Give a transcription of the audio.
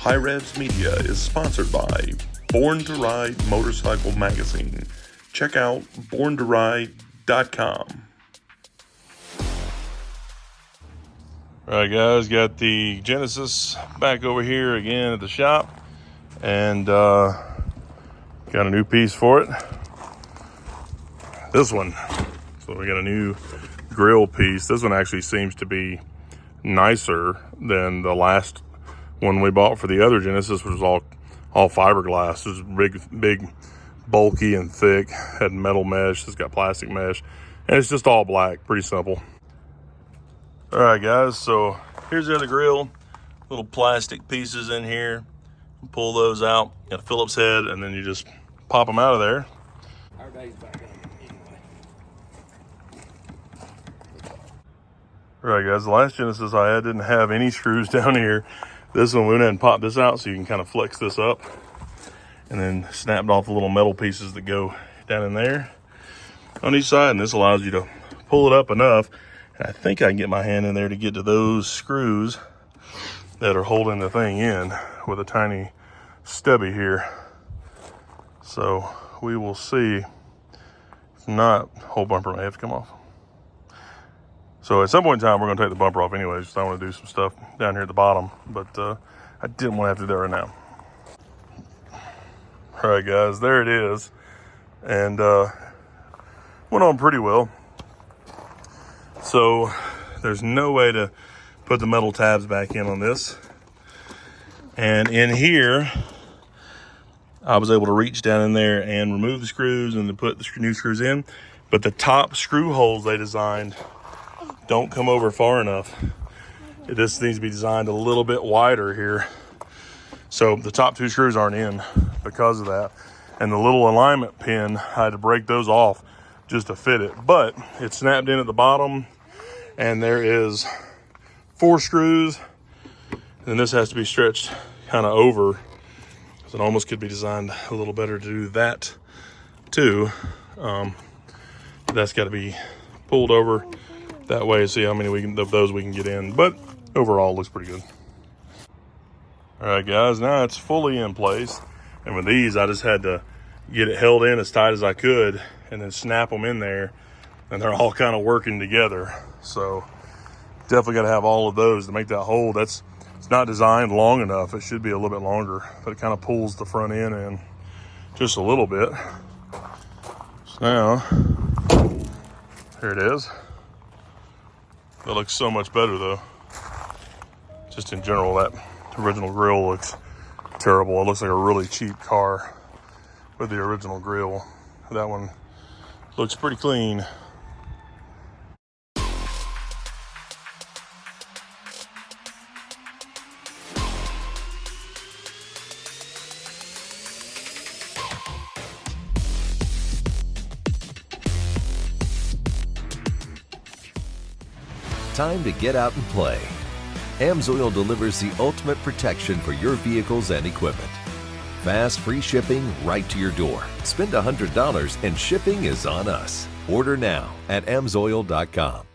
HiRevz Media is sponsored by Born to Ride Motorcycle Magazine. Check out borntoride.com. Alright guys, got the Genesis back over here again at the shop, and got a new piece for it. This one, so we got a new grill piece. This one actually seems to be nicer than the last one we bought for the other Genesis, which was all fiberglass. It was big, bulky and thick, had metal mesh. It's got plastic mesh, and it's just all black, pretty simple. All right guys, so here's the other grill. Little plastic pieces in here. Pull those out, got a Phillips head, and then you just pop them out of there. Our day's back on anyway. All right guys, the last Genesis I had didn't have any screws down here. This one, we went ahead and popped this out so you can kind of flex this up, and then snapped off the little metal pieces that go down in there on each side, and this allows you to pull it up enough. And I think I can get my hand in there to get to those screws that are holding the thing in with a tiny stubby here. So we will see. If not, whole bumper may have to come off. So at some point in time, we're going to take the bumper off anyways, because I want to do some stuff down here at the bottom. But I didn't want to have to do that right now. All right, guys, there it is. And went on pretty well. So there's no way to put the metal tabs back in on this. And in here, I was able to reach down in there and remove the screws and then put the new screws in. But the top screw holes they designed don't come over far enough. This needs to be designed a little bit wider here. So the top two screws aren't in because of that. And the little alignment pin, I had to break those off just to fit it. But it's snapped in at the bottom, and there is 4 screws. And this has to be stretched kind of over. So it almost could be designed a little better to do that too. That's got to be pulled over that way, see how many of those we can get in. But overall, it looks pretty good. All right, guys, now it's fully in place. And with these, I just had to get it held in as tight as I could and then snap them in there. And they're all kind of working together. So definitely got to have all of those to make that hole. It's not designed long enough. It should be a little bit longer, but it kind of pulls the front end in just a little bit. So now, here it is. That looks so much better though. Just in general, that original grill looks terrible. It looks like a really cheap car with the original grill. That one looks pretty clean. Time to get out and play. AMSOIL delivers the ultimate protection for your vehicles and equipment. Fast, free shipping right to your door. Spend $100 and shipping is on us. Order now at AMSOIL.com.